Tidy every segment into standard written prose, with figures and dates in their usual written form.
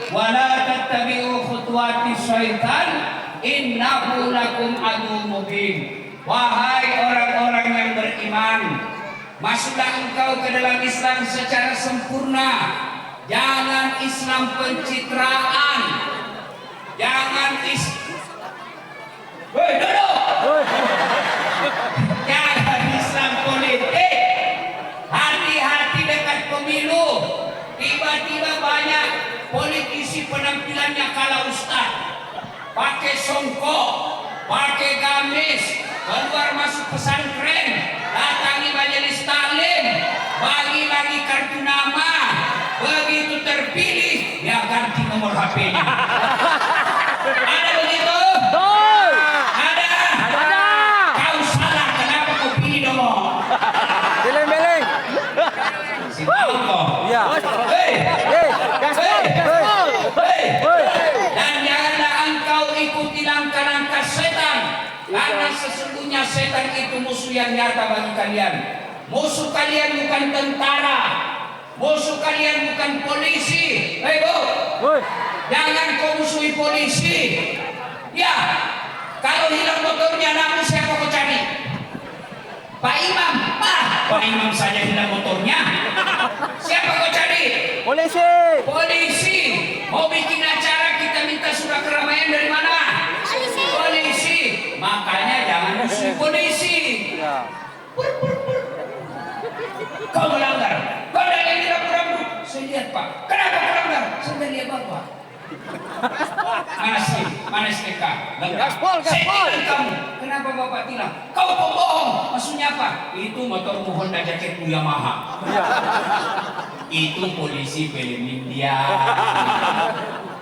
Wala tattabi'u khutuwatis syaitan innahu lakum aduwwun mubin. Wahai orang-orang yang beriman, masuklah engkau ke dalam Islam secara sempurna. Jangan Islam pencitraan. Jangan Jangan Islam politik. Hati-hati dekat pemilu. Tiba-tiba banyak politisi penampilannya kala ustaz, pakai songkok, pakai gamis, keluar masuk pesantren, datangi majelis taklim, bagi-bagi kartu nama. Begitu terpilih, dia ganti nomor HP-nya. Ada begitu? Ada. Kau salah, kenapa kau pilih nomor? Beleng-beleng. Si Bangko. Iya. Dan janganlah engkau ikuti langkah-langkah setan, karena sesungguhnya setan itu musuh yang nyata bagi kalian. Musuh kalian bukan tentara, musuh kalian bukan polisi. Jangan kau musuhi polisi. Ya, kalau hilang motornya, namun siapa kau cari? Pak Imam. Pak Imam saja hilang motornya. Siapa kau cari? Polisi. Polisi. Mau bikin acara kita minta surat keramaian dari mana? Polisi. Makanya jangan musuh polisi. Ya. Kau melanggar. Kau ada yang rambu-rambu. Saya lihat Pak. Kenapa kau melanggar? Saya lihat Bapak. Mana STK? Gaspol. Kamu. Kenapa Bapak bilang? Kau pembohong. Maksudnya apa? Itu motor Honda jaketmu Yamaha. Iya. Itu polisi film India.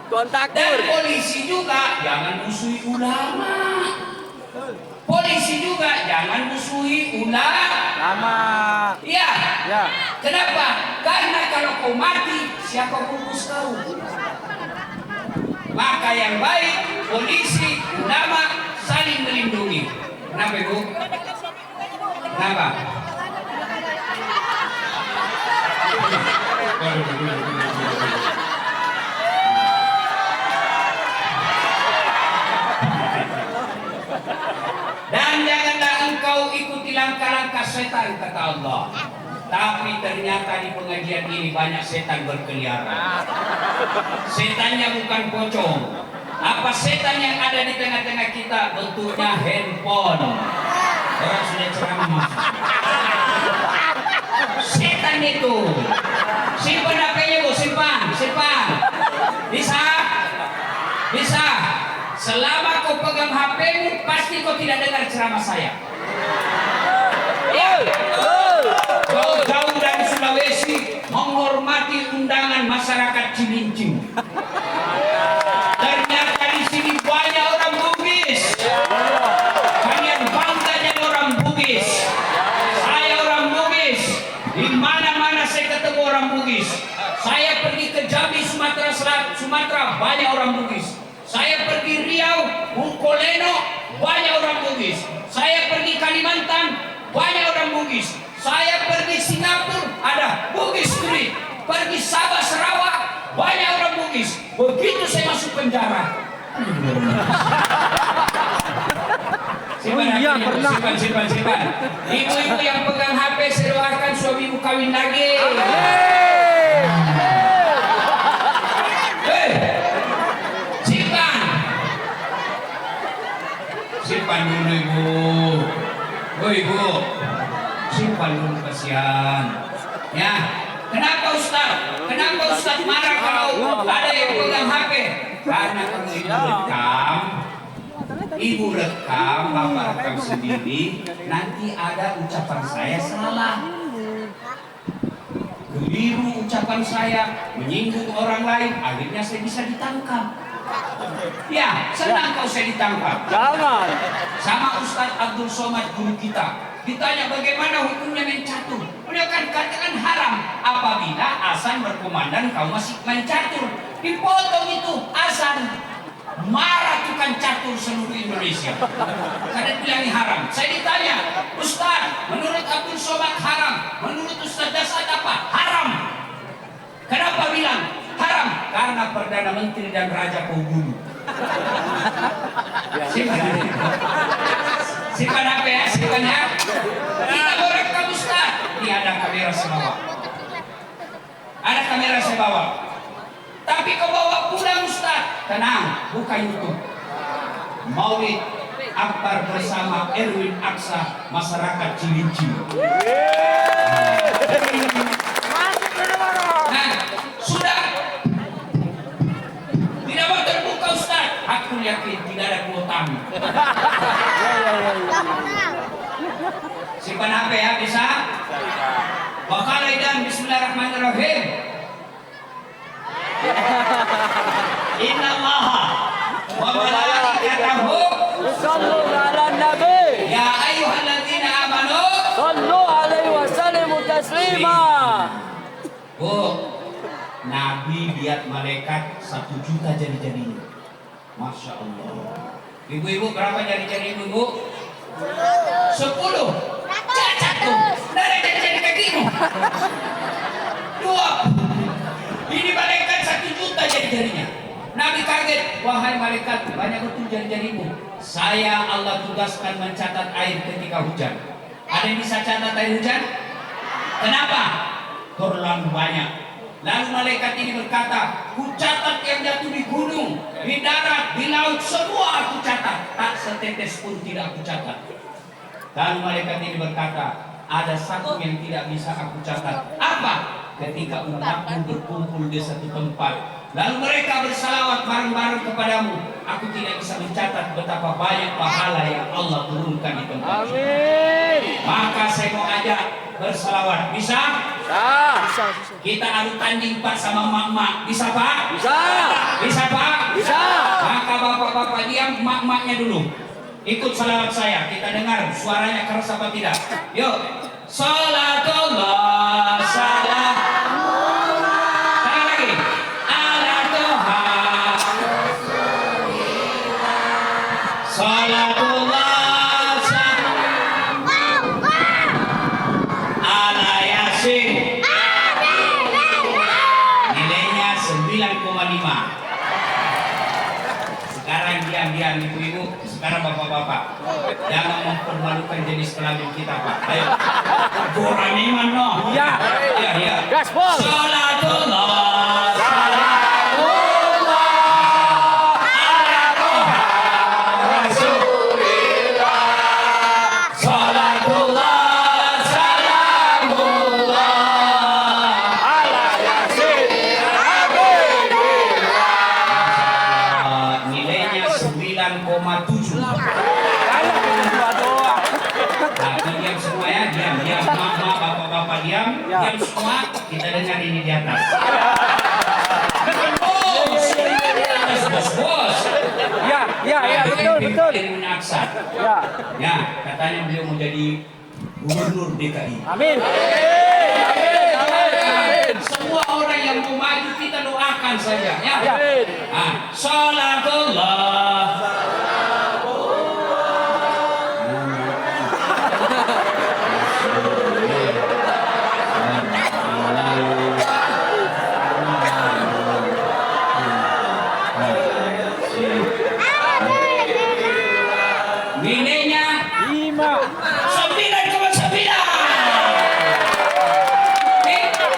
Kontak. Dan polisi juga jangan musuhi ulama. Polisi juga jangan musuhi Lama. Iya. Ya. Kenapa? Karena kalau kau mati, siapa bungkus kau? Maka yang baik, polisi, ulama saling melindungi. Kenapa Ibu? Kenapa? Dan janganlah engkau ikuti langkah-langkah setan, kata Allah. Tapi ternyata di pengajian ini banyak setan berkeliaran. Setannya bukan pocong. Apa setan yang ada di tengah-tengah kita? Bentuknya handphone. Orang sudah ceramah. Setan itu. Simpan HP-nya Bu, simpan. Bisa. Selama kau pegang HP-mu, pasti kau tidak dengar ceramah saya. Ya. Jauh dari Sulawesi menghormati undangan masyarakat Cilincing. Ternyata di sini banyak orang Bugis. Kalian bangga jadi orang Bugis. Saya orang Bugis. Di mana-mana saya ketemu orang Bugis. Saya pergi ke Jambi, Sumatera Selatan, Sumatera, banyak orang Bugis. Saya pergi Riau, Bungkoleno, banyak orang Bugis. Saya pergi Kalimantan, banyak orang Bugis. Saya pergi Singapura, ada Bugis Street. Pergi Sabah, Sarawak, banyak orang Bugis. Begitu saya masuk penjara. Simpan. Ibu-ibu yang pegang HP, saya doakan suamimu kawin lagi. Simpan dulu Ibu. Simpan dulu, kasihan. Ya. Kenapa Ustaz marah kalau ada yang pegang HP? Karena kamu ibu rekam, Bapak rekam sendiri, nanti ada ucapan saya salah. Keliru ucapan saya, menyinggung orang lain, akhirnya saya bisa ditangkap. Ya, senang kau saya ditangkap. Jangan. Sama Ustaz Abdul Somad guru kita. Ditanya bagaimana hukumnya main catur. Beliau kan katakan haram apabila azan berkumandang kau masih main catur. Dipotong itu azan. Marah tukang catur seluruh Indonesia. Karena bilang ini haram. Saya ditanya, Ustaz, menurut Abdul Somad haram. Menurut Ustaz Dasad apa? Haram. Kenapa bilang haram? karena Perdana Menteri dan Raja kau bunuh. Simpan apa ya? Simpan ya. Kita berekam Ustaz. Ini ada kamera saya bawa. Ada kamera saya bawa. Tapi kau bawa pulang Ustaz. Tenang, buka YouTube. Maulid Akbar bersama Erwin Aksa masyarakat Cilincing. Nah, sudah tidak mau terbuka Ustaz. Aku yakin tidak ada kuotanya. Simpan HP ya, bisa? Wakalai dan Bismillahirrahmanirrahim. Inna Allaha wa malaikatahu Sallu ala Nabi. ya ayyuhalladzina amanu. Sallu alaihi wasallimu taslima. Bu, Nabi lihat malaikat 1 juta jari-jarinya. Masya Allah. Ibu-ibu berapa jari-jari ibu? 10. Cacat tuh. Dari jari-jari kakimu. 2. Ini malaikat 1 juta jari-jarinya. Nabi kaget. Wahai malaikat, banyak betul jari-jarimu. Saya Allah tugaskan mencatat air ketika hujan. Ada yang bisa catat air hujan? Kenapa? Terlalu banyak. Lalu malaikat ini berkata, ku catat yang jatuh di gunung, di darat, di laut, semua aku catat. Tak setetes pun tidak aku catat. Lalu malaikat ini berkata, ada satu yang tidak bisa aku catat. Apa? Ketika umatmu berkumpul di satu tempat, lalu mereka bersalawat bareng-bareng kepadamu, aku tidak bisa mencatat betapa banyak pahala yang Allah turunkan di tempat itu. Amin. Maka saya mau ajak bersalawat. Bisa? Bisa. Kita adu tanding Pak sama mak-mak. Bisa Pak? Bisa. Bisa Pak? Bisa. Maka bapak-bapak diam, mak-maknya dulu. Ikut salawat saya. Kita dengar suaranya keras apa tidak. Yuk. Salatullah salam. Sekali lagi. Ala Toha. Salatullah salam. Ala Yasin. Nilainya 9,5. Sekarang diam-diam ibu-ibu, sekarang bapak-bapak. Jangan mempermalukan jenis kelamin kita Pak. Ayo. Kurang iman no. Iya. Iya. Gaspol. Salatullah salamullah ala Toha Rasulillah. Salatullah salamullah Ala Yasin. nilainya 9,7. Kalah dengan dua doang. Nah, diam semua ya, diam. Mama, bapak-bapak diam, Ya. diam semua. Kita dengar ini di atas. Bos. Ya, betul. Erwin Aksa. Ya. Ya, katanya beliau mau jadi gubernur DKI. Amin. Semua orang yang mau maju kita doakan saja ya. Ya. Salatullah. Nilainya 5. 9,9.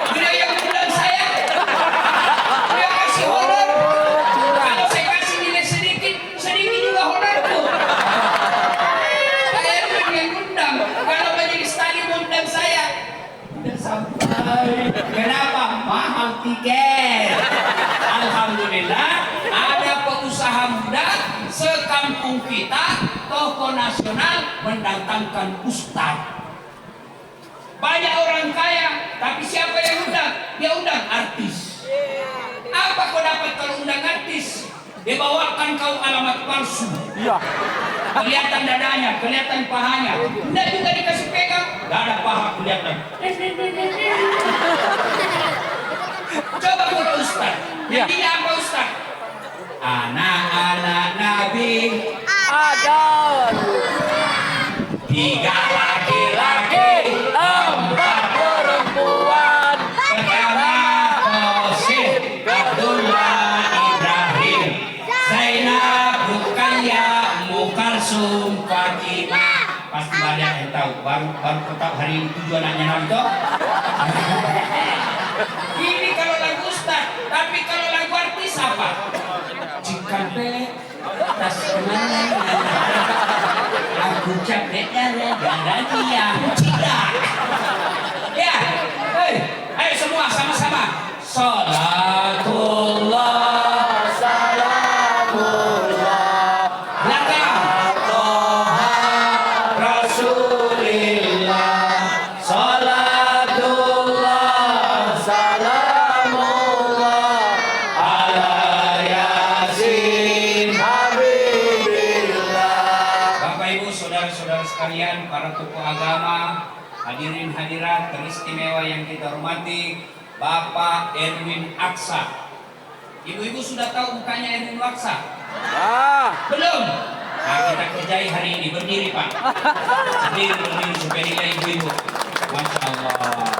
Bila yang bilang saya, dia kasih honor. Kalau saya kasih nilai sedikit juga honorku. Saya yang undang. Kalau majelis tadi undang saya, udah sampai. Kenapa? Mahal tiket. Alhamdulillah ada pengusaha muda sekampung kita, tokoh nasional mendatangkan ustaz. Banyak orang kaya, tapi siapa yang undang? Dia undang artis. Apa kau dapat kalau undang artis? Dia bawakan kau alamat palsu. Iya. Kelihatan dadanya, kelihatan pahanya. Tidak juga dikasih pegang, gak ada paha kelihatan. Coba kalau ustaz, jadinya apa ustaz? Anak-anak Nabi, Ada 3 laki-laki, 4 perempuan. pertama Qasim Abdullah baru tetap hari ini tujuan anaknya Nabi toh. Ini kalau lagu Ustaz, tapi kalau lagu artis apa? Cikampek tas kemana? Aku capek gara-gara dia tidak. Ya, ayo semua sama-sama. Salatullah, salamullah, laka toha Rasulillah. Salatullah, salamullah, ala Yasin Habibillah. Bapak Ibu, saudara-saudara sekalian, para tokoh agama, hadirin hadirat teristimewa yang kita hormati, Bapak Erwin Aksa. Ibu-ibu sudah tahu mukanya Erwin Aksa? Belum? Nah, kita kerjai hari ini. Berdiri Pak. Berdiri supaya dilihat ibu-ibu. Masya Allah.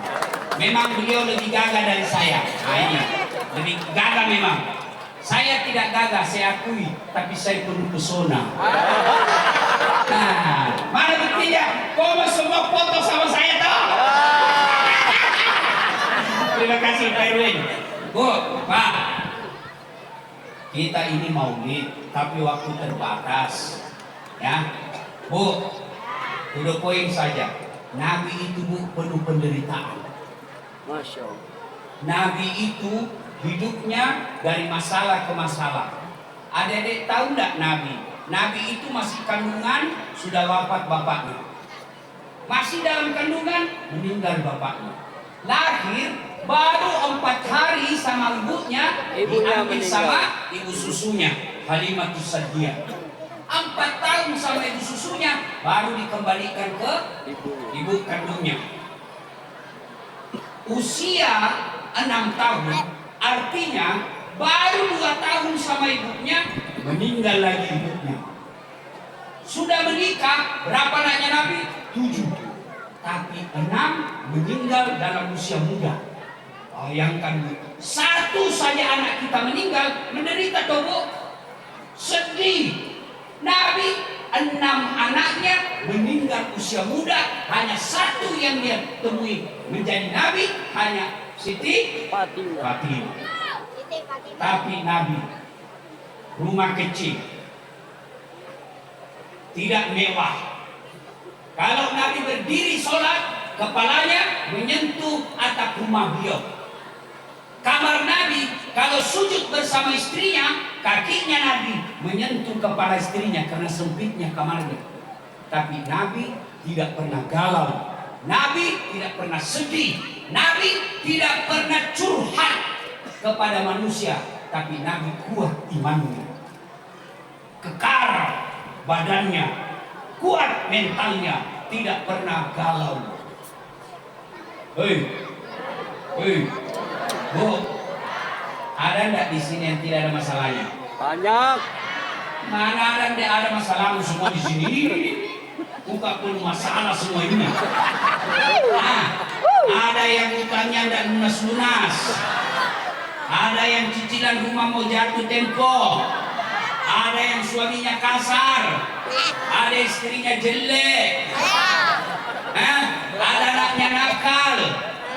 Memang beliau lebih gagah dari saya. Nah ini, lebih gagah memang. Saya tidak gagah, saya akui. Tapi saya penuh pesona. Nah, mana buktinya? Kau semua foto sama saya toh? Terima kasih Pak Erwin. Bu, Pak, kita ini maulid, tapi waktu terbatas. Ya, Bu, duduk poin saja. Nabi itu Bu penuh penderitaan. Masya Allah. Nabi itu hidupnya dari masalah ke masalah. Adik-adik tahu enggak Nabi? Nabi itu masih kandungan, sudah wafat bapaknya. Masih dalam kandungan, meninggal bapaknya. Lahir baru 4 hari sama ibunya, diambil sama ibu susunya, Halimatus Sa'diyah. 4 tahun sama ibu susunya, baru dikembalikan ke ibu kandungnya. Usia 6 tahun, artinya baru 2 tahun sama ibunya, meninggal lagi ibunya. Sudah menikah, berapa anaknya Nabi? 7. Tapi 6 meninggal dalam usia muda. Bayangkan Bu, 1 saja anak kita meninggal, menderita toh Bu. Sedih. Nabi 6 anaknya meninggal usia muda, hanya 1 yang dia temui menjadi Nabi, hanya Siti Fatimah. Tapi Nabi rumah kecil, tidak mewah. Kalau Nabi berdiri sholat, kepalanya menyentuh atap rumah beliau. Kamar Nabi, kalau sujud bersama istrinya, kakinya Nabi menyentuh kepala istrinya karena sempitnya kamarnya. Tapi Nabi tidak pernah galau. Nabi tidak pernah sedih. Nabi tidak pernah curhat kepada manusia. Tapi Nabi kuat imannya, kekar badannya, kuat mentalnya, tidak pernah galau. Hei, Bu, ada enggak di sini yang tidak ada masalahnya? Banyak. Mana ada enggak ada masalahmu semua di sini? Buka pun masalah semua ini. Nah, ada yang utangnya enggak lunas-lunas. Ada yang cicilan rumah mau jatuh tempo. Ada yang suaminya kasar. Ada istrinya jelek. Ada anaknya nakal.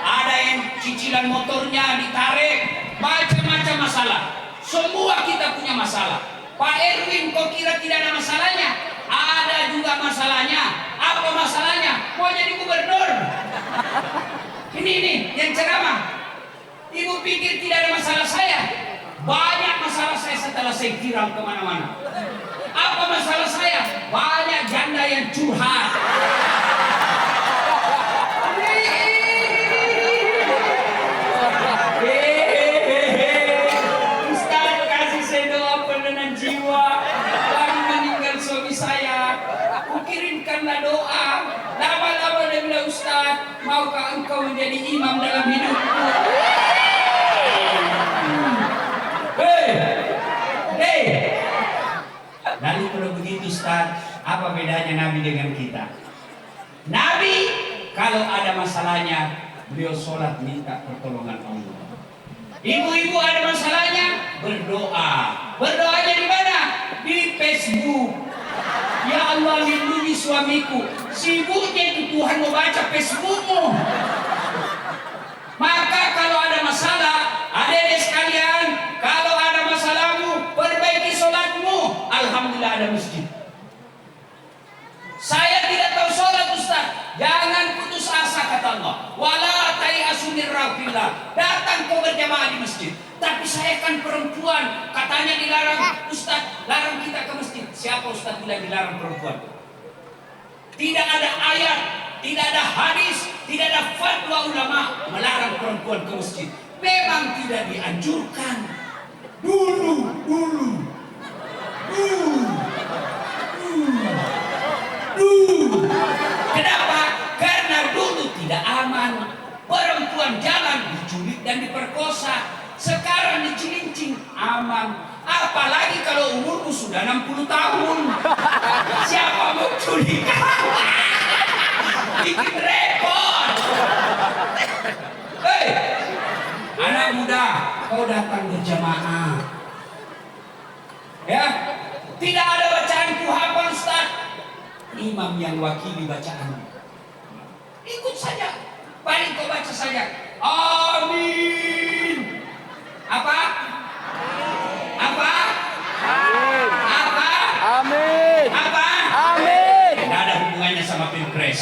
Ada yang cicilan motornya ditarik. Macam-macam masalah. Semua kita punya masalah. Pak Erwin kok kira tidak ada masalahnya? Ada juga masalahnya. Apa masalahnya? Mau jadi gubernur. Ini yang ceramah. Ibu pikir tidak ada masalah saya? Banyak masalah saya setelah saya viral kemana-mana. Apa masalah saya? Banyak janda yang curhat. Ustaz kasih saya doa penenan jiwa. Lagi meninggal suami saya. Kukirimkanlah doa. Lama-lama dia bilang, Ustaz, maukah engkau menjadi imam dalam hidupku? Lalu kalau begitu Ustaz, apa bedanya Nabi dengan kita? Nabi kalau ada masalahnya, beliau sholat minta pertolongan Allah. Ibu-ibu ada masalahnya, berdoa. Berdoanya di mana? Di Facebook. Ya Allah, lindungi suamiku. Sibuknya itu Tuhan mau baca Facebookmu. Maka kalau ada masalah, adik-adik sekalian, kalau ada masalahmu, perbaiki sholatmu. Alhamdulillah ada masjid. Saya tidak tahu sholat Ustaz. Jangan putus asa kata Allah. Wala tayasu min rauhillah. Datang kau berjamaah di masjid. Tapi saya kan perempuan. Katanya dilarang. Ustaz, larang kita ke masjid. Siapa Ustaz bilang dilarang perempuan? Tidak ada ayat, tidak ada hadis, tidak ada fatwa ulama melarang perempuan ke masjid. Memang tidak dianjurkan. Dulu. Kenapa? Karena dulu tidak aman. Perempuan jalan diculik dan diperkosa. Sekarang dicilincing aman. Apalagi kalau umurmu sudah 60 tahun. Siapa mau culik? Bikin repot. Hei, anak muda, kau datang berjamaah. Ya, tidak ada bacaan kuhafal Ustaz. Imam yang wakili bacaan. Ikut saja. Paling kau baca saja. Amin. Apa? Apa? Amin. Apa? Amin. Apa? Amin. Tidak ada hubungannya sama pilpres.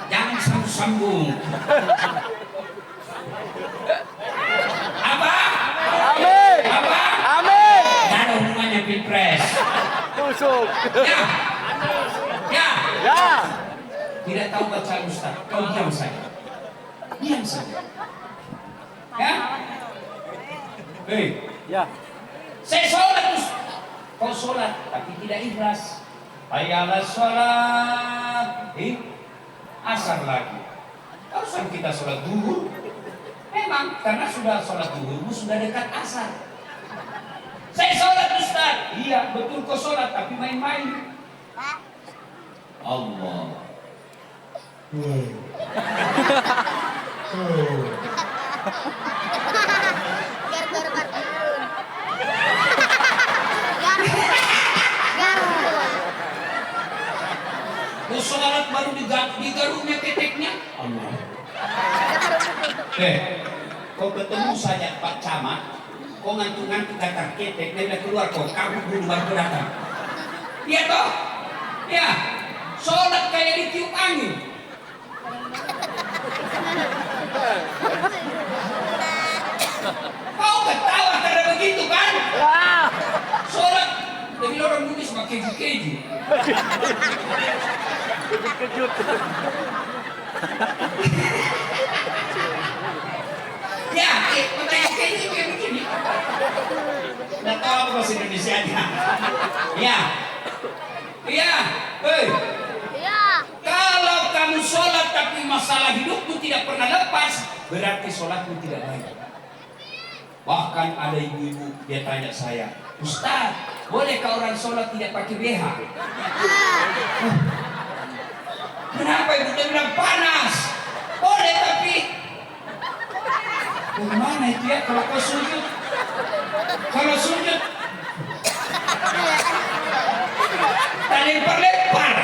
Jangan sambung-sambung. Apa? Amin. Apa? Amin. Tidak ada hubungannya pilpres. Tusuk. Ya. Ya. Ya. Tidak tahu bacaan Ustaz. Kau diam saja. Diam saja. Ya. Hei. Ya. Saya sholat Ustaz. Kau sholat tapi tidak ikhlas. Ayalah sholat. Asar lagi. Harusnya kita sholat duhur. Memang karena sudah sholat duhurmu sudah dekat asar. Saya sholat Ustaz. Iya betul kau sholat tapi main-main. Allah. Kau sholat baru digaruknya keteknya. Allah. Kau ketemu saja Pak Camat, kau ngantuk-ngantuk gatar ketek, dia bilang keluar kau kabur dulu baru datang. Iya toh? Ya. Sholat kayak ditiup angin. Kau ketawa karena begitu kan? Ya. Sholat dari orang Bugis pakai keju. Kejut. Ya, pakai keju kayak begini. Nggak tahu apa bahasa Indonesianya. Ya, iya, hei. Kalau kamu sholat tapi masalah hidupmu tidak pernah lepas, berarti sholatmu tidak baik. Bahkan ada ibu-ibu dia tanya saya, Ustaz, bolehkah orang sholat tidak pakai BH? Kenapa ibu dia bilang panas? Boleh tapi bagaimana itu ya kalau kau sujud? Kalau sujud tak lempar-lempar.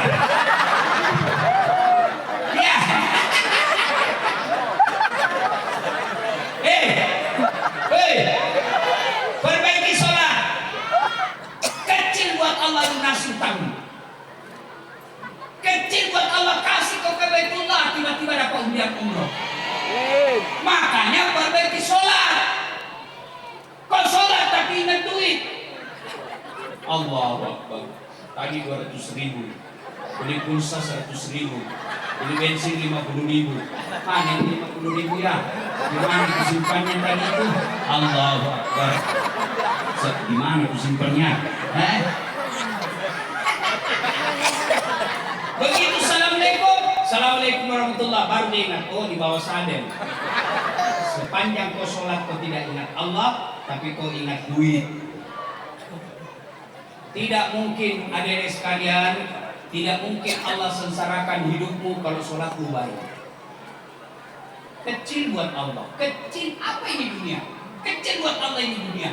Ya. Perbaiki sholat. Kecil buat Allah lunasi utangmu. Kecil buat Allah kasih kau ke Baitullah, tiba-tiba dapat undian umroh. Makanya perbaiki sholat. Kau sholat tapi ingat duit. Allahu Akbar. Tadi 200.000, beli pulsa 100.000, beli bensin 50.000. Mana ini 50.000 ya? Gimana disimpannya tadi itu? Allahu Akbar. Gimana disimpannya? Begitu assalamualaikum, assalamualaikum warahmatullah, baru dia ingat, oh di bawah sadel. Sepanjang kau sholat kau tidak ingat Allah, tapi kau ingat duit. Tidak mungkin adik-adik sekalian, tidak mungkin Allah sengsarakan hidupmu kalau sholatmu baik. Kecil buat Allah, kecil apa ini dunia? Kecil buat Allah ini dunia.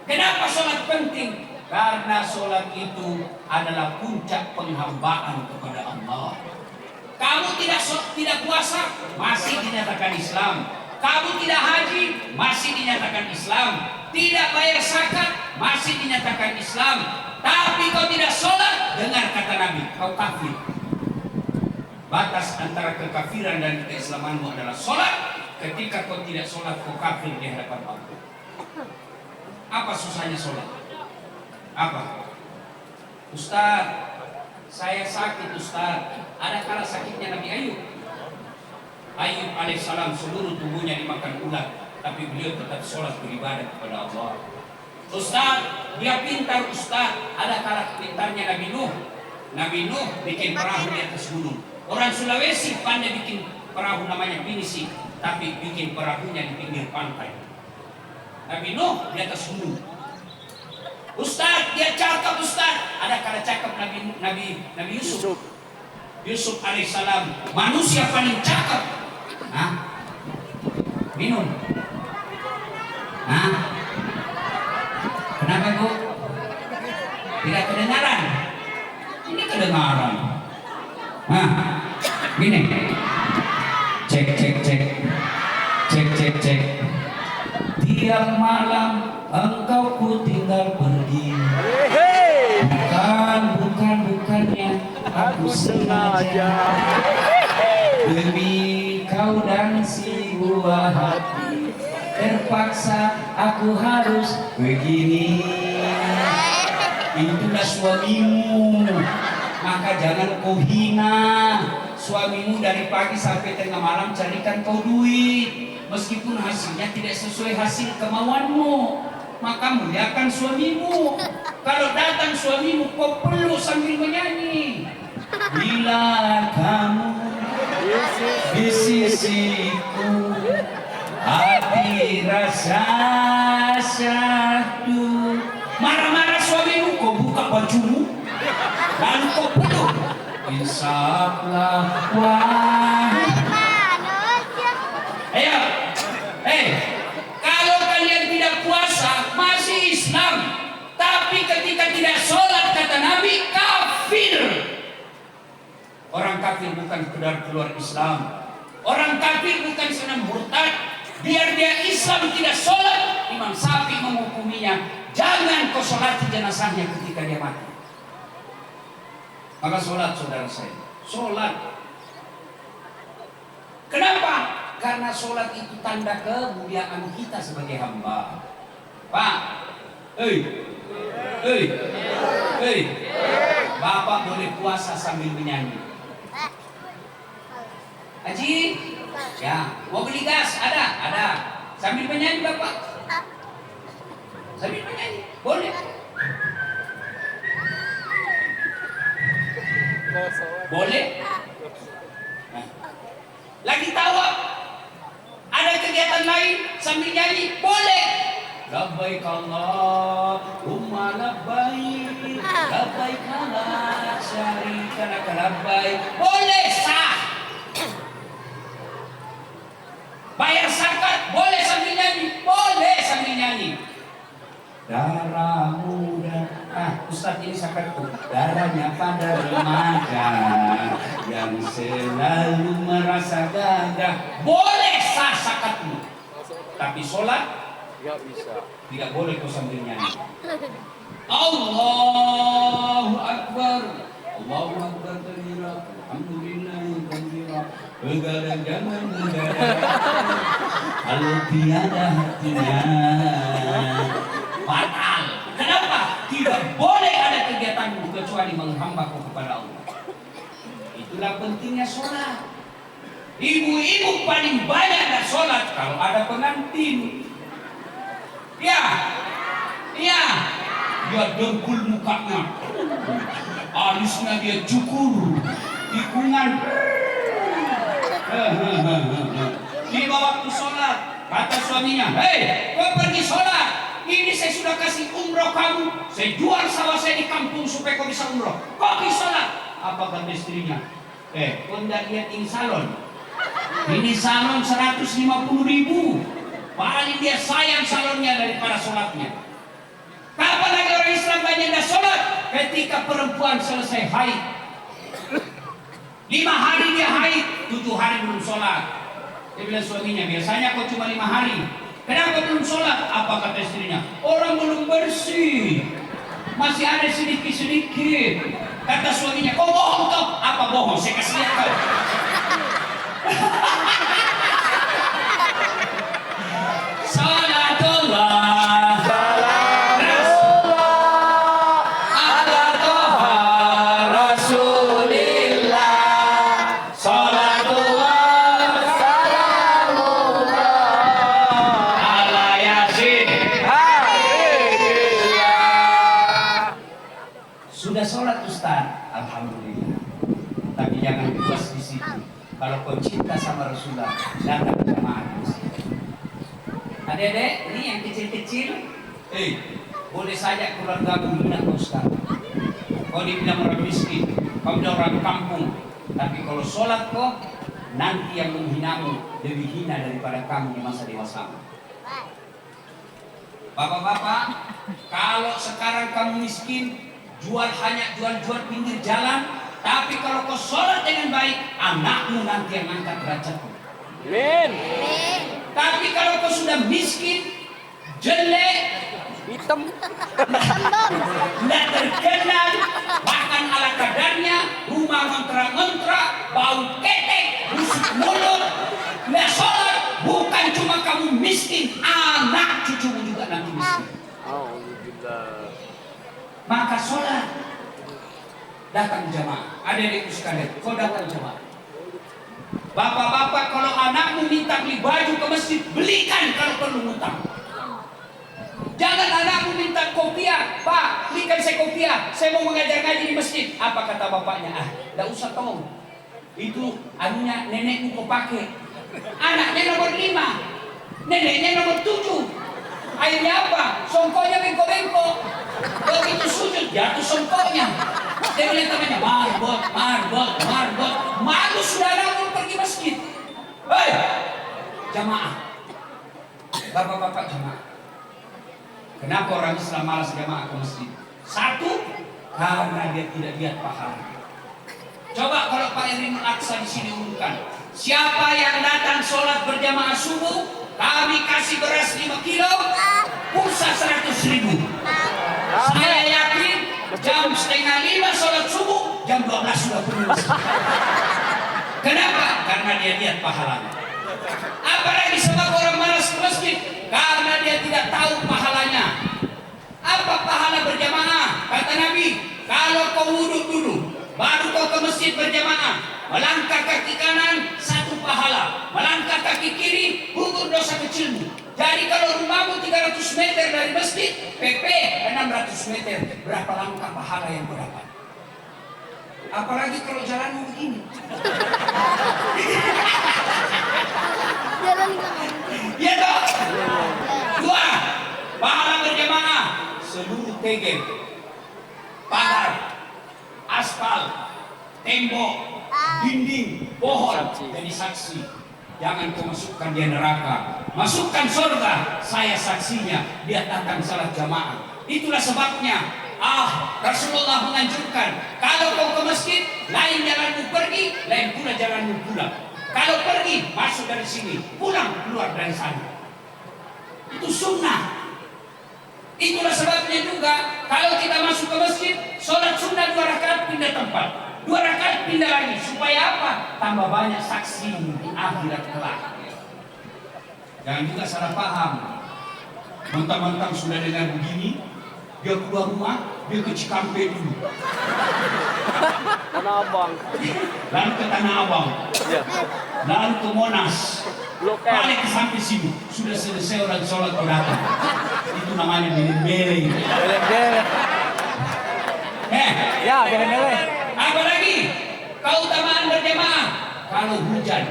Kenapa sholat penting? Karena sholat itu adalah puncak penghambaan kepada Allah. Kamu tidak puasa, masih dinyatakan Islam. Kamu tidak haji, masih dinyatakan Islam. Tidak bayar zakat, masih dinyatakan Islam. Tapi kau tidak sholat, dengar kata Nabi, kau kafir. Batas antara kekafiran dan keislamanmu adalah sholat. Ketika kau tidak sholat, kau kafir di hadapan Allah. Apa susahnya sholat? Apa? Ustaz, saya sakit Ustaz. Ada kala sakitnya Nabi Ayub. Ayub alaihissalam seluruh tubuhnya dimakan ulat, tapi beliau tetap sholat beribadah kepada Allah. Ustaz, dia pintar Ustaz. Ada kala pintarnya Nabi Nuh. Nabi Nuh bikin perahu di atas gunung. Orang Sulawesi pandai bikin perahu namanya pinisi, tapi bikin perahunya di pinggir pantai. Nabi Nuh di atas gunung. Ustaz, dia cakap Ustaz. Ada kala cakap Nabi Yusuf. Yusuf alaihissalam, manusia paling cakap. Hah? Minum. Hah? Kenapa Bu? Tidak kedengaran? Ini kedengaran. Hah? Gini. Cek. Tiap malam engkau ku tinggal pergi. Bukannya aku sengaja. Demi kau dan si buah hati, terpaksa aku harus begini. Itulah suamimu, maka jangan kau hina. Suamimu dari pagi sampai tengah malam carikan kau duit, meskipun hasilnya tidak sesuai hasil kemauanmu, maka muliakan suamimu. Kalau datang suamimu, kau peluk sambil menyanyi. Bila kamu di sisiku, hati rasa syahdu. Marah-marah suamimu, kau buka bajumu, lalu kau peluk. Insaplah wahai. Ayo, kalau kalian tidak puasa masih Islam, tapi ketika tidak sholat kata Nabi kafir. Orang kafir bukan sekedar keluar Islam. Orang kafir bukan senang murtad. Biar dia Islam tidak sholat, Imam Syafi'i menghukuminya, jangan kau sholati jenazahnya ketika dia mati. Maka sholat saudara saya, sholat. Kenapa? Karena sholat itu tanda kemuliaan kita sebagai hamba. Pak, Bapak boleh puasa sambil menyanyi. Haji, ya, mau beli gas? Ada. Sambil menyanyi Bapak. Sambil menyanyi, boleh. Boleh? Nah. Lagi tawaf, ada kegiatan lain sambil nyanyi, boleh. Labbaik Allahumma labbaik, labbaik la syarika lak labbaik, boleh sah. Bayar zakat, boleh sambil nyanyi, boleh sambil nyanyi. Darah muda, Ustaz ini zakatku. Darahnya pada remaja yang selalu merasa gagah, boleh sah zakatmu. Tapi sholat Gak bisa. tidak boleh kau sambil nyanyi. Allahu Akbar, Allahu Akbar kabira, alhamdulillah kabira. Begadang jangan begadang, kalau tiada hatinya batal. Kenapa? Tidak boleh ada kegiatanmu kecuali menghambaku kepada Allah. Itulah pentingnya sholat. Ibu-ibu paling banyak nak sholat kalau ada pengantin. Ya, dia dengkul mukanya, alisnya dia cukur, tikungan. Tiba waktu sholat, kata suaminya, hei, kau pergi sholat. Ini saya sudah kasih umroh kamu. Saya jual sawah saya di kampung supaya kau bisa umroh. Kau pergi sholat. Apa kata istrinya? Kau tidak lihat ini salon? Ini salon 150.000. Paling dia sayang salonnya daripada sholatnya. Kapan lagi orang Islam banyak ketika perempuan selesai haid, 5 hari dia haid, 7 hari belum sholat. Dia bilang suaminya, biasanya kau cuma 5 hari. Kenapa belum sholat? Apa kata istrinya? Orang belum bersih, masih ada sedikit-sedikit. Kata suaminya, kau bohong kau. Apa bohong? Saya kasih lihat kau. Salatullah ala Toha Rasulillah. Salatullah ala Yasin. Sudah sholat Ustaz? Alhamdulillah. Tapi jangan puas di situ. Kalau kau cinta sama Rasulullah, datang ke jamaah. Adik-adik, ini yang kecil-kecil, boleh saja keluarga menghina kau Ustaz. Kau dibilang orang miskin, kau bilang orang kampung. Tapi kalau sholat kau, nanti yang menghinamu lebih hina daripada kamu di masa dewasa. Bapak-bapak, kalau sekarang kamu miskin, hanya jual pinggir jalan. Tapi kalau kau sholat dengan baik, anakmu nanti yang angkat derajatmu. Amin. Tapi kalau kau sudah miskin, jelek, Hitam. tidak terkenal, makan ala kadarnya, rumah ngontrak-ngontrak, bau ketek, busuk mulut, tidak sholat, bukan cuma kamu miskin, anak cucumu juga nanti miskin. Alhamdulillah. Maka sholat, datang jamaah. Adik-adikku sekalian, kau datang jamaah. Bapak-bapak, kalau anakmu minta beli baju ke masjid, belikan kalau perlu ngutang. Jangan anakmu minta kopiah, Pak, belikan saya kopiah, saya mau mengajar ngaji di masjid. Apa kata bapaknya? Tidak usah tolong. Itu anunya nenekmu kau pakai. Anaknya nomor 5, neneknya nomor 7. Akhirnya apa? Songkonya bengkok-bengkok. Begitu sujud, jatuh songkoknya. Dia bilang temannya, marbot. Malu sudah mau pergi masjid. Hei, jamaah. Bapak-bapak jamaah. Kenapa orang Islam malas jamaah ke masjid? 1, karena dia tidak lihat pahala. Coba kalau Pak Irin Aksa di sini umumkan, siapa yang datang sholat berjamaah subuh, kami kasih beras 5 kilo, pulsa 100.000. Saya yakin jam 4:30 sholat subuh, jam 12 sudah penuh. Kenapa? Karena dia lihat pahalanya. Apalagi sebab orang malas ke masjid? Karena dia tidak tahu pahalanya. Apa pahala berjamaah? Kata Nabi, kalau kau wudhu dulu, baru kau ke masjid berjamaah, melangkah kaki kanan 1 pahala, melangkah kaki kiri gugur dosa kecilmu. Jadi kalau rumahmu 300 meter dari masjid, PP 600 meter, berapa langkah pahala yang kau dapat? Apalagi kalau jalanmu begini. Ya toh? 2, pahala berjamaah seluruh tegel, pagar, aspal, tembok, dinding, pohon jadi saksi. Jangan kau masukkan dia neraka, masukkan surga, saya saksinya, dia datang salat jamaah. Itulah sebabnya Rasulullah menganjurkan, kalau kau ke masjid, lain jalanmu pergi, lain pula jalanmu pulang. Kalau pergi, masuk dari sini, pulang keluar dari sana. Itu sunnah. Itulah sebabnya juga, kalau kita masuk ke masjid, sholat sunnah 2 rakaat pindah tempat, 2 rakaat pindah lagi. Supaya apa? Tambah banyak saksi di akhirat kelak. Jangan juga salah paham. Mentang-mentang sudah dengar begini, dia keluar rumah, dia ke Cikampek dulu, Tanah Abang. lalu ke Tanah Abang, Ya. lalu ke Monas, Blok M. balik sampai sini. Sudah selesai orang sholat datang. Itu namanya beli-beli. Bele-bele. Ya, bele-bele. Apalagi keutamaan berjamaah. Kalau hujan,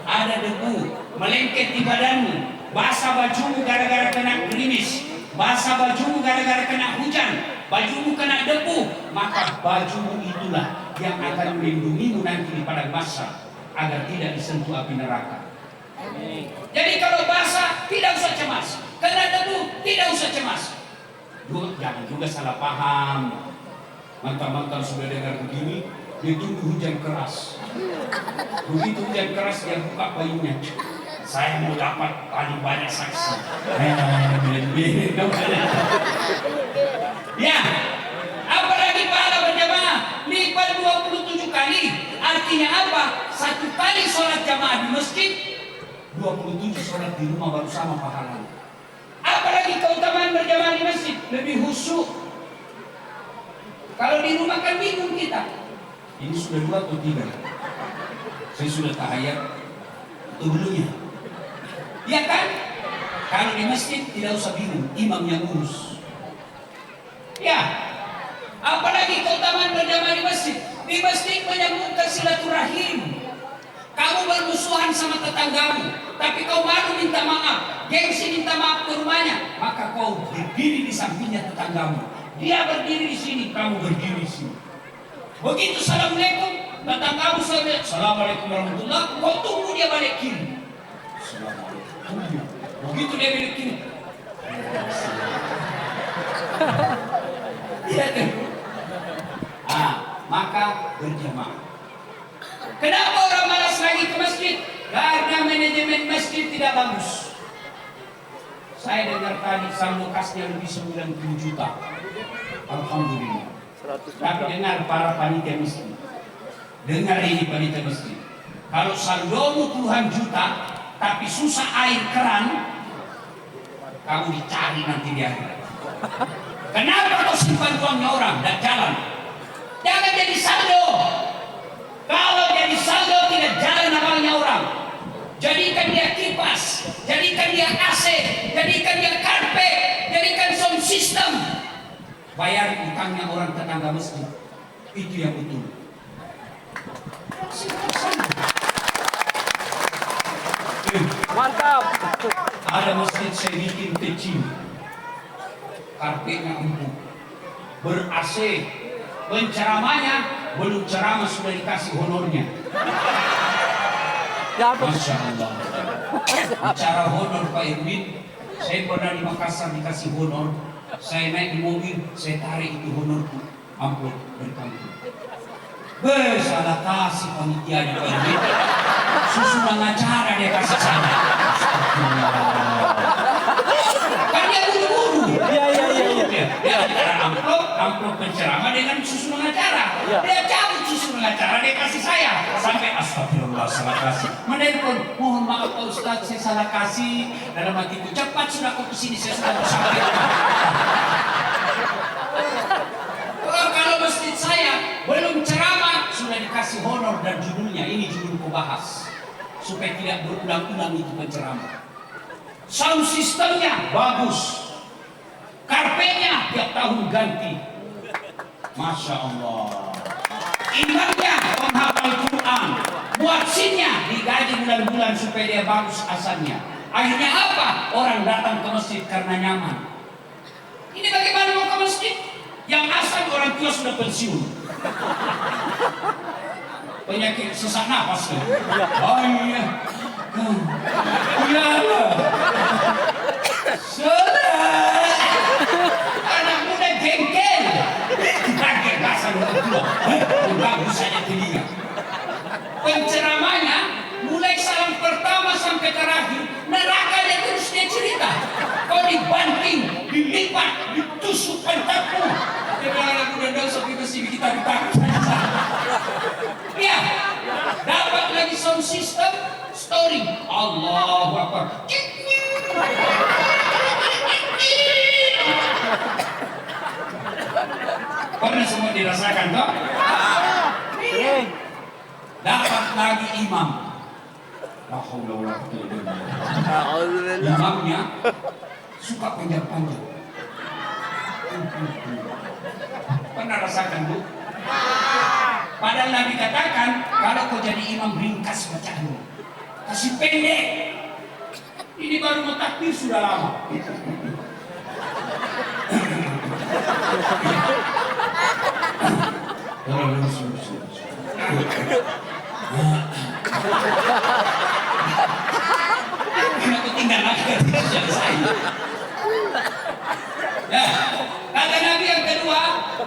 ada debu melengket di badanmu, basah bajumu gara-gara kena gerimis, basah bajumu gara-gara kena hujan, bajumu kena debu, maka bajumu itulah yang akan melindungimu nanti di padang mahsyar agar tidak disentuh api neraka. Jadi kalau basah tidak usah cemas, kena debu tidak usah cemas. Jangan juga salah paham. Mantan-mantan sudah dengar begini, dia tunggu hujan keras. Begitu hujan keras dia buka payungnya. Saya mau dapat paling banyak saksi. Ya, apalagi pahala berjamaah lipat 27 kali. Artinya apa? 1 kali sholat jamaah di masjid, 27 sholat di rumah baru sama pahalanya. Apalagi keutamaan berjamaah di masjid, lebih khusyuk. Kalau di rumah kan bingung kita. Ini sudah 2 atau 3? Saya sudah tahayat itu dulunya. Ya kan? Kalau di masjid tidak usah bingung, imam yang ngurus. Ya, apalagi keutamaan berjamaah di masjid. Di masjid menyambungkan silaturahim. Kamu bermusuhan sama tetanggamu, tapi kau malu minta maaf, gengsi minta maaf ke rumahnya, maka kau berdiri di sampingnya tetanggamu. Dia berdiri di sini, kamu berdiri di sini. Begitu assalamualaikum, tetanggamu assalamualaikum warahmatullahi, kau tunggu dia balik kiri. Assalamualaikum. Begitu dia balik kiri. Iya kan? Maka berjamaah. Kenapa orang malas lagi ke masjid? Karena manajemen masjid tidak bagus. Saya dengar tadi saldo kasnya lebih 90 juta. Alhamdulillah. Tapi dengar para panitia masjid. Dengar ini panitia masjid. Kalau saldomu puluhan juta, tapi susah air keran, kamu dicari nanti di akhirat. Kenapa kau simpan uangnya orang dan jalan? Jangan jadi saldo. Kalau jadi saldo tidak jalan amalnya orang. Jadikan dia kipas, jadikan dia AC, jadikan dia karpet, jadikan sound system. Bayar utangnya orang tetangga masjid. Itu yang betul. Mantap. Ada masjid saya bikin kecil, karpetnya empuk, ber-AC, penceramanya belum ceramah sudah dikasih honornya. Masya Allah. Bicara honor Pak Irwin, saya pernah di Makassar dikasih honor. Saya naik di mobil, saya tarik itu honorku, amplop dari kampung. Salah kasih panitianya Pak Irwin. Susunan acara dia kasih saya. Kan dia buru-buru. Dia antara amplop penceramah dengan susunan acara. Dia cabut susunan acara, dia kasih saya. Sampai astagfirullah salah kasih. Menelpon, mohon maaf Pak Ustaz, saya salah kasih. Dalam hatiku, cepat sudah kau kesini, saya sudah mau sampai. Kalau masjid saya belum ceramah, sudah dikasih honor dan judulnya. Ini judulku bahas. Supaya tidak berulang-ulang itu penceramah. Sound sistemnya bagus. Karpetnya tiap tahun ganti. Masya Allah. Imamnya penghafal Quran. Muadzinnya digaji bulan-bulan supaya dia bagus asalnya. Akhirnya apa? Orang datang ke masjid karena nyaman. Ini bagaimana mau ke masjid? Yang asal orang tua sudah pensiun. Penyakit sesak napas kan? Oh iya. Iya. Sudah. Anak muda jengkel. Jengkel kasar orang tua. Mengganggu saja telinga. Penceramanya mulai salam pertama sampai terakhir neraka dia terus dia cerita. Kau dibanting, dilipat, ditusuk pantatmu. Anak muda dah sampai besi kita ditakut saja. Ya, dapat lagi sound system, story. Allahu Akbar. Pernah semua dirasakan toh? Dapat lagi imam. La haula wala quwwata illa billah. Imamnya suka panjang-panjang. Pernah rasakan Bu? Padahal Nabi katakan kalau kau jadi imam ringkas bacaanmu, kasih pendek. Ini baru mau takbir sudah lama. Aku tinggal lagi selesai. Ya, kata Nabi yang kedua,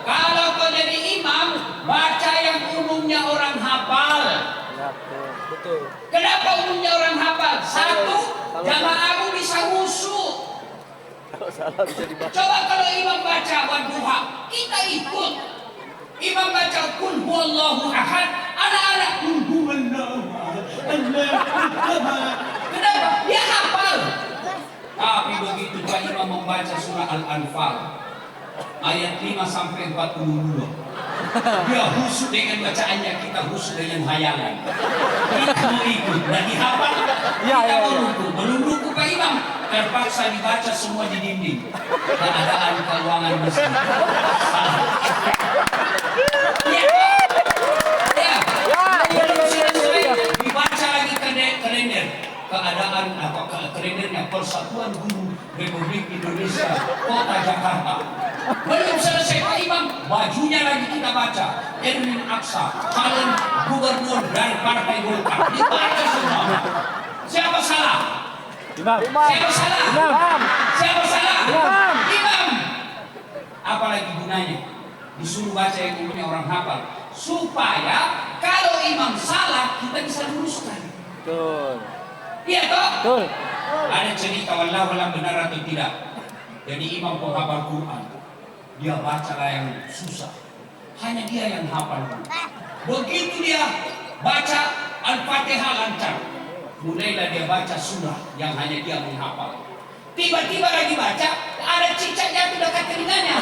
kalau kau kalau jadi imam, baca yang umumnya orang hafal. Betul. Kenapa umumnya orang hafal? Satu, jamaahmu bisa khusyuk. Kalau salah bisa dibaca. Coba kalau imam baca wadduha, kita ikut. Imam baca kul huwallahu ahad, anak-anak kul huwallahu ahad. Kenapa? Dia hafal. Tapi begitu Pak Imam membaca surah Al-Anfal ayat 5 sampai 42. Dia khusyuk dengan bacaannya, kita khusyuk dengan hayalan. Kita mau ikut, dan dihafal. Kita mau rukuk. Belum rukuk Pak Imam, terpaksa dibaca semua di dinding. Keadaan keuangan masjid. Belum selesai, dibaca lagi kalender. Keadaan kalendernya Persatuan Guru Republik Indonesia Kota Jakarta. Belum selesai Pak Imam, bajunya lagi kita baca. Erwin Aksa, calon gubernur dari Partai Golkar. Dibaca semua. Siapa salah? Imam. Siapa salah? Imam. Siapa salah? Imam. Imam. Apalagi gunanya? Disuruh baca yang umumnya orang hafal. Supaya kalau imam salah, kita bisa luruskan. Betul. Iya toh? Betul. Ada cerita wallahu alam benar atau tidak. Jadi imam penghafal Quran, dia bacalah yang susah. Hanya dia yang hafal. Begitu dia baca Al-Fatihah lancar, mulailah dia baca surah yang hanya dia menghafal. Tiba-tiba lagi baca, ada cicak jatuh dekat telinganya.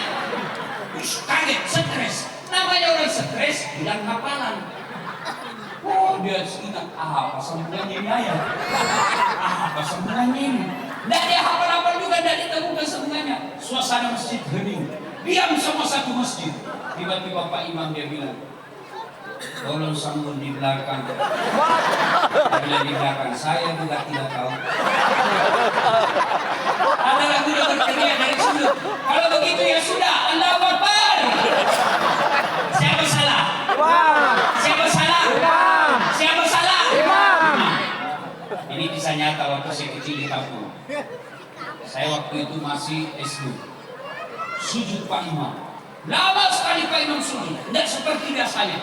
Kaget, stres. Namanya orang stres, bilang hafalan. Oh, dia ingat, apa sambungannya ini ayat? Apa sambungannya ini? Tidak dia hafal-hafal juga, tidak ditemukan sambungannya. Suasana masjid hening. Diam semua satu masjid. Tiba-tiba Pak Imam dia bilang, tolong sambung di belakang. Bila di belakang, saya juga tidak tahu. Ada lagu yang berteriak dari sudut. Kalau begitu ya sudah, Allahu Akbar. Siapa salah? Siapa salah? Siapa salah? Ini bisa nyata waktu saya kecil di kampung. Saya waktu itu masih SD. Sujud Pak Imam. Lama sekali Pak Imam sujud. Tidak seperti biasanya.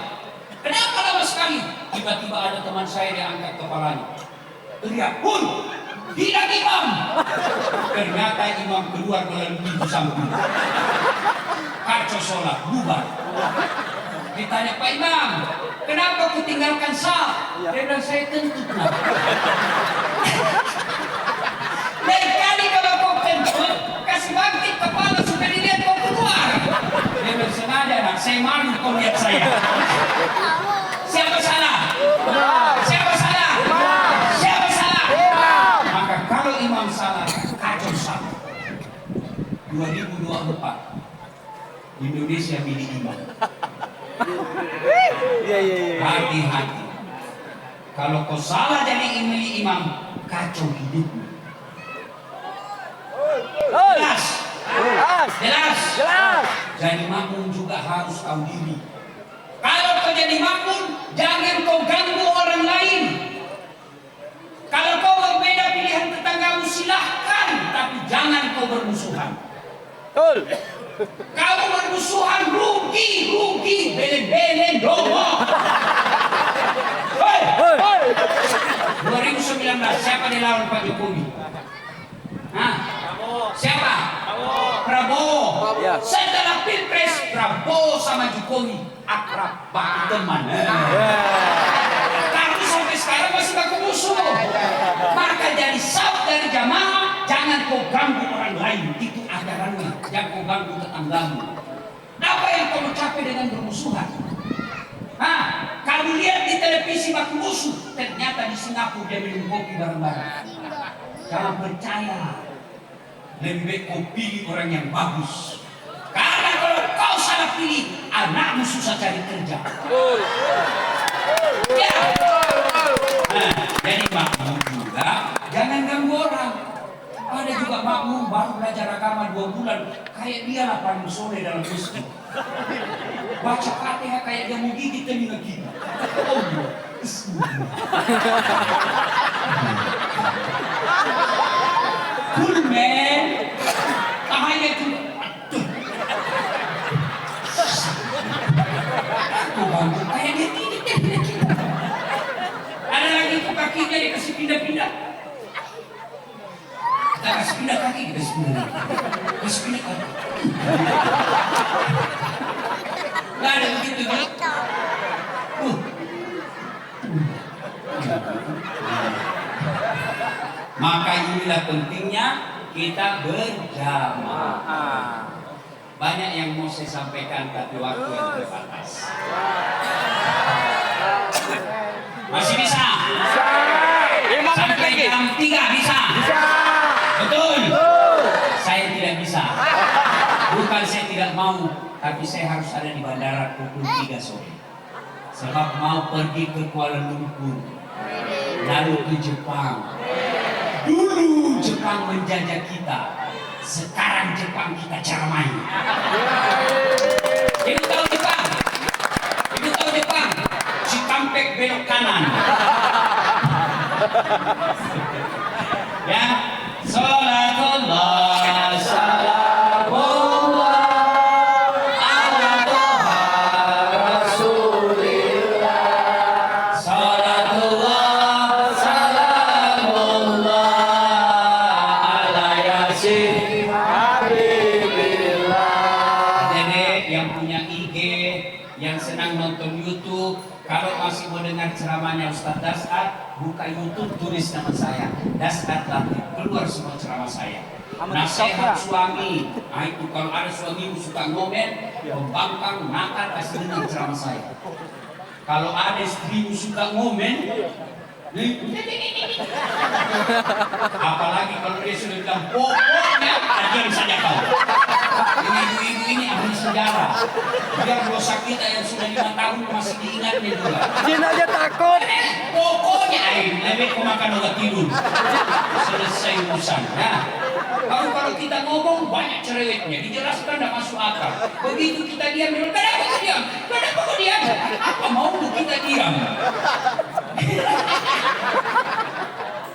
Kenapa lama sekali? Tiba-tiba ada teman saya yang angkat kepalanya. Teriak, "Pun! Tidak imam!" Ternyata imam keluar melalui pintu samping. Kacau sholat, bubar. Ditanya, "Pak Imam, kenapa kau tinggalkan saf?" Dia bilang, "Saya kentut." Lain kali kalau kau kentut, kasih bangkit kepala supaya dilihat kau keluar. Dia bilang, "Sengaja nak, saya malu kau lihat saya." Siapa salah? Siapa salah? Siapa salah? Maka kalau imam salah, kacau salah. 2024 Indonesia milik imam. Iya. Hati-hati. Kalau kau salah jadi milik imam, kacau hidupmu. Jelas? Jelas? Jadi makmum juga harus tahu diri. Kalau kau jadi makmum, jangan kau ganggu orang lain. Kalau kau berbeda pilihan tetanggamu, silahkan, tapi jangan kau bermusuhan. Betul. Kalau bermusuhan rugi, belen-belen domo. Hei! 2019 siapa dilawan Pak Jokowi? Hah? Siapa? Prabowo. Ya. Setelah Pilpres, Prabowo sama Jokowi akrab, baku teman. Tapi sampai sekarang masih baku musuh. Maka jadi saf dari jamaah, jangan kau ganggu orang lain. Itu ajarannya. Jangan kau ganggu tetanggamu. Apa yang kau capai dengan bermusuhan? Kamu lihat di televisi baku musuh, ternyata di Singapura dia minum kopi bareng-bareng. Jangan percaya. Lebih baik kau pilih orang yang bagus. Karena kalau kau salah pilih, anakmu susah cari kerja. Ya. Jadi makmum juga jangan ganggu orang. Ada juga makmum baru belajar agama 2 bulan, kayak dia lah paling sore dalam masjid. Baca Fatihah kayak dia mau gigit telinga kita. Cool man. Tahanya juga. Tuh bambu kayak dia tidak kita. Ada lagi tuh kakinya dikasih pindah-pindah. Kita kasih pindah kaki, kita kasih pindah kaki. Kasih pindah kaki. Gak ada begitu kan? Maka inilah pentingnya kita berjamaah. Banyak yang mau saya sampaikan tapi waktu yang terbatas. Masih bisa? Sampai jam 3 bisa? Betul? Saya tidak bisa. Bukan saya tidak mau, tapi saya harus ada di bandara pukul 3 sore. Sebab mau pergi ke Kuala Lumpur, lalu ke Jepang. Dulu Jepang menjajah kita, sekarang Jepang kita cara main. Ibu tahu Jepang? Ibu tahu Jepang? Cikampek belok kanan. Ya, salatullah salamullah ala toha rasulillah. Salatullah salamullah ala yasin habibillah. Dedek yang punya IG, yang senang nonton YouTube, kalau masih mau dengar ceramahnya Ustaz Dasat, buka YouTube, tulis nama saya Dasat Latif, keluar semua ceramah saya. Nasihat suami, itu kalau ada suami suka ngomen, pembangkang, nakal, kasih dengar ceramah saya. Kalau ada istri suka ngomen, apalagi kalau dia sudah bilang pokoknya, diam saja kau. Ini ibu-ibu ini ahli sejarah. Biar dosa kita yang sudah 5 tahun masih diingatnya juga. Jin aja takut. Pokoknya lebih kau makan obat tidur. Selesai urusan. Nah, kalau kita ngomong banyak cerewetnya, dijelaskan tidak masuk akal. Begitu kita diam, kenapa kau diam? Kenapa kau diam? Apa mau kita diam?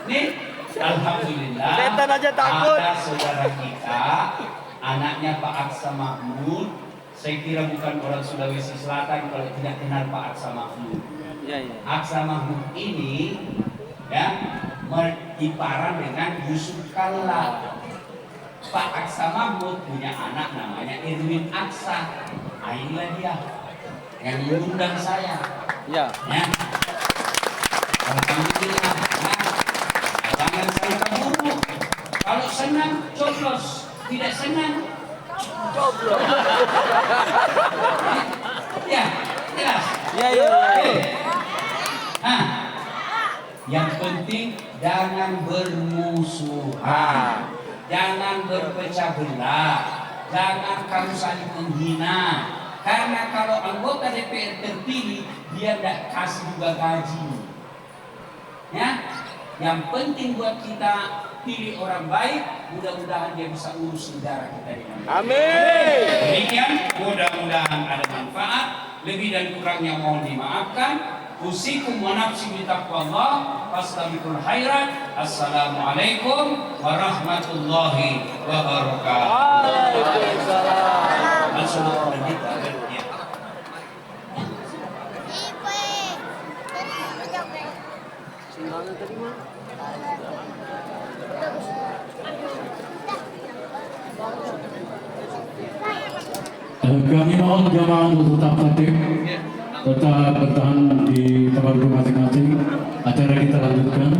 Nih, alhamdulillah. Setan aja takut. Ada saudara kita, anaknya Pak Aksa Mahmud. Saya kira bukan orang Sulawesi Selatan kalau tidak kenal Pak Aksa Mahmud. Iya, iya. Aksa Mahmud ini ya beriparan dengan Yusuf Kalla. Pak Aksa Mahmud punya anak namanya Edwin Aksa. Nah, inilah dia yang mengundang saya. Iya. Ya. Alhamdulillah. Nah, jangan sangka buruk. Kalau senang coblos, tidak senang coblos. Ya, jelas. Iya, iya, iya. Nah, yang penting jangan bermusuhan, jangan berpecah belah, jangan kamu saling menghina. Karena kalau anggota DPR terpilih, dia tidak kasih juga gaji. Ya, yang penting buat kita pilih orang baik, mudah-mudahan dia bisa urus negara kita dengan baik. Amin. Demikian, mudah-mudahan ada manfaat. Lebih dan kurangnya mohon dimaafkan. Usikum wa nafsi bitaqwallah. Fastabiqul khairat. Assalamualaikum warahmatullahi wabarakatuh. Waalaikumsalam. Langsung lanjut. Kami mohon jemaah untuk tetap tertib, tetap bertahan di tempat duduk masing-masing. Acara kita lanjutkan.